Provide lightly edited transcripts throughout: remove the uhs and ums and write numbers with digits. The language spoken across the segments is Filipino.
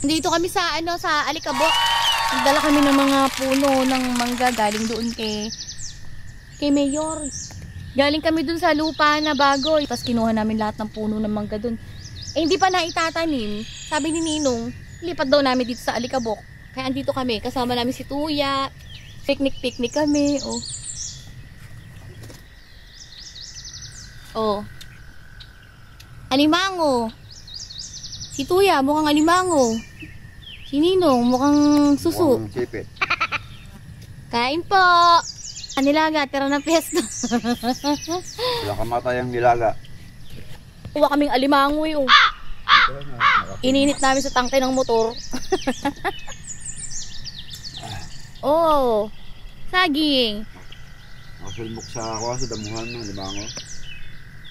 Dito kami sa sa Alikabok. Nagdala kami ng mga puno ng mangga galing doon kay Mayor. Galing kami doon sa lupa na bago. Tapos kinuha namin lahat ng puno ng mangga doon. Eh hindi pa naitatanim. Sabi ni Ninong, lipat daw namin dito sa Alikabok. Kaya andito kami, kasama namin si Tuya. Picnic kami. Oh. Alimango. Si Tuya, mukhang alimango. Si Ninong, mukhang susu. Mukhang sipit. Kain po. Nilaga, tira ng piyesta. Wala kamatay ang nilaga. Kuha kaming alimango eh. Ininit namin sa tangke ng motor. Oh, saging. Nakasulmok sa ako sa damuhan ng limango.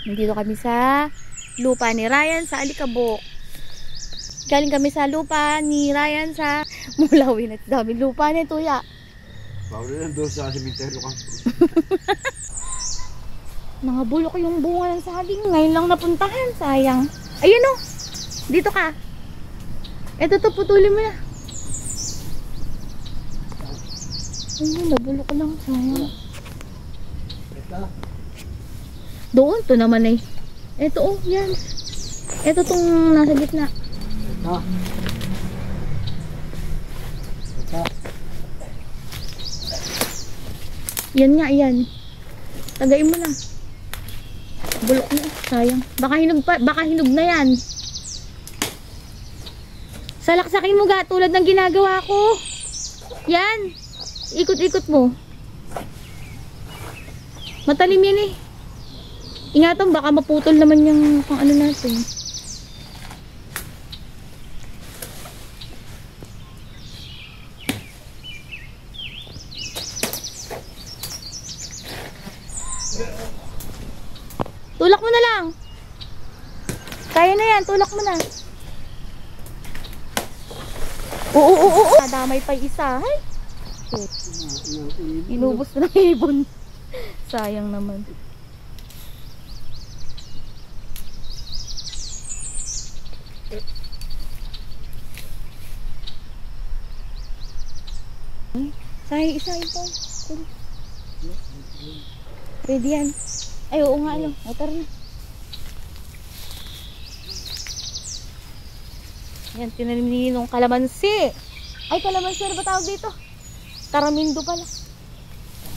Nandito kami sa lupa ni Ryan sa Alikabok. Galing kami sa lupa ni Ryan sa Mulawin. At daming lupa na Tuya. Bago rin doon sa simenteryo ka. Mga bulok yung bunga ng saging. Ngayon lang napuntahan. Sayang. Ayun o. Dito ka. Eto to, putulin mo na. Ayun, nabulok lang. Sayang. Doon, to naman eh. Eto oh, yan. Eto tong nasa gitna. Yan nga, yan. Tagayin mo na. Bulok na, sayang. Baka hinog na yan. Salaksakin mo ga, tulad ng ginagawa ko. Yan. Ikot-ikot mo. Matalim yan eh. Ingatan, baka maputol naman yung pang ano natin. Tulak mo na lang. Kaya na yan, tulak mo na. Oo. Nadamay pa isa. Hay. Inubos na ng ibon. Sayang naman. Sayang isa ito. Pwede yan. Ay, oo nga, ano. Motor na. Yan, tinanim ni Ninong kalamansi. Ay, kalamansi. Ano ba tawag dito? Taramindo pala.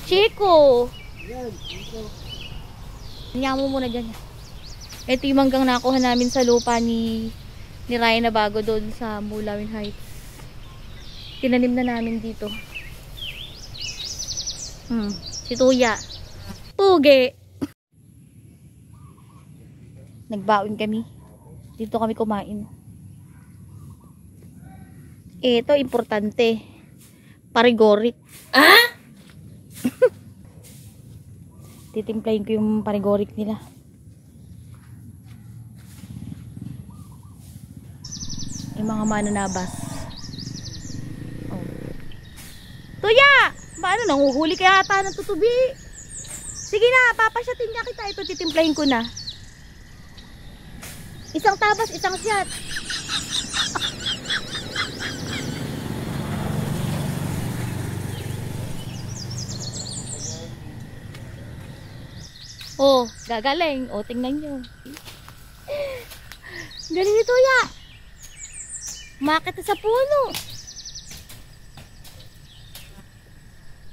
Chico! Yan, dito. Hinga mo muna dyan. Ito yung manggang nakuha namin sa lupa ni Ryan na bago doon sa Mulawin Heights. Tinanim na namin dito. Si Tuya. Pugi! Nagbaon kami. Dito kami kumain. Ito, importante. Parigorik. Ah? Titimplahin ko yung parigorik nila. Yung mga mananabas. Oh. Tuya! Paano? Nanguhuli kaya ata ng tutubi. Sige na, papasyatin niya kita. Ito, titimplahin ko na. Isang tabas, isang shot. Oh, gagaling. Oh, tingnan nyo. Galing ito ya. Umakit sa puno.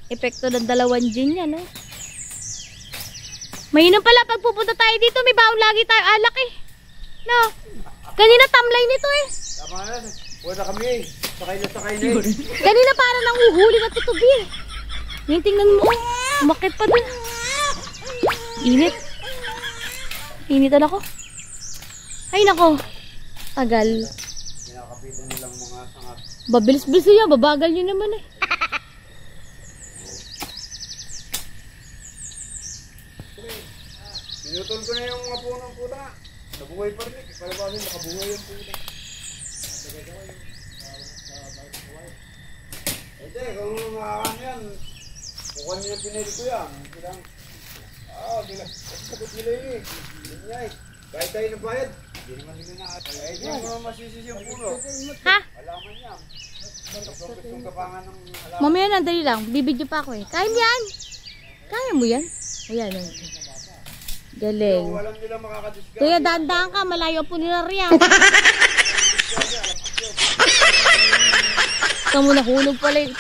Epekto ng dalawang gin yan, eh. Mainam pala pag pupunta tayo dito, may baon lagi tayo alak eh. No. Kanina tamlay nito eh. Tama na. Wala kami. Sakay na. Kanina parang nanguhuli na tutubi eh. Ngayon tingnan mo. Umakit pa dun. Init. Initan ako. Ay nako. Tagal. Pinakapitan nilang mga sangat. Babilis-bilis yan. Babagal nyo naman eh. Pinutol ko na yung mga punong puta. Nabuhay pa rin. Palabasin nakabuhay yung puta. Ito kung makakakan yan. Kukuha niyo yung pinili ko yan. Bilang, sakot nila yun eh. Yun niya eh. Kahit tayo nabayad. Hindi naman nila na. Eh, hindi mo naman masisisi yung puno. Ha? Alaman niya. Gustong kapangan ng alaman. Mamaya na, dali lang. Bibidyo pa ako eh. Kaya mo yan? Kaya mo yan? O yan. O. Galing. So, alam nila makakadiscard. Kuya, dahan-dahan ka. Malayo po nila riyan. Kamu nahulog pala yung...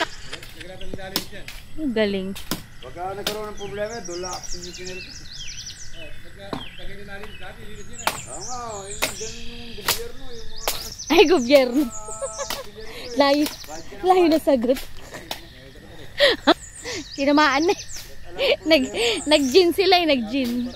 Ang galing. Pagka nagkaroon ng problema, doon lang ako yung kinilip. Oo nga, yung ganun yung gobyerno, yung mga... Ay, gobyerno. Layo. Layo na sagot. Tinamaan na. Nag-gin sila eh, nag-gin.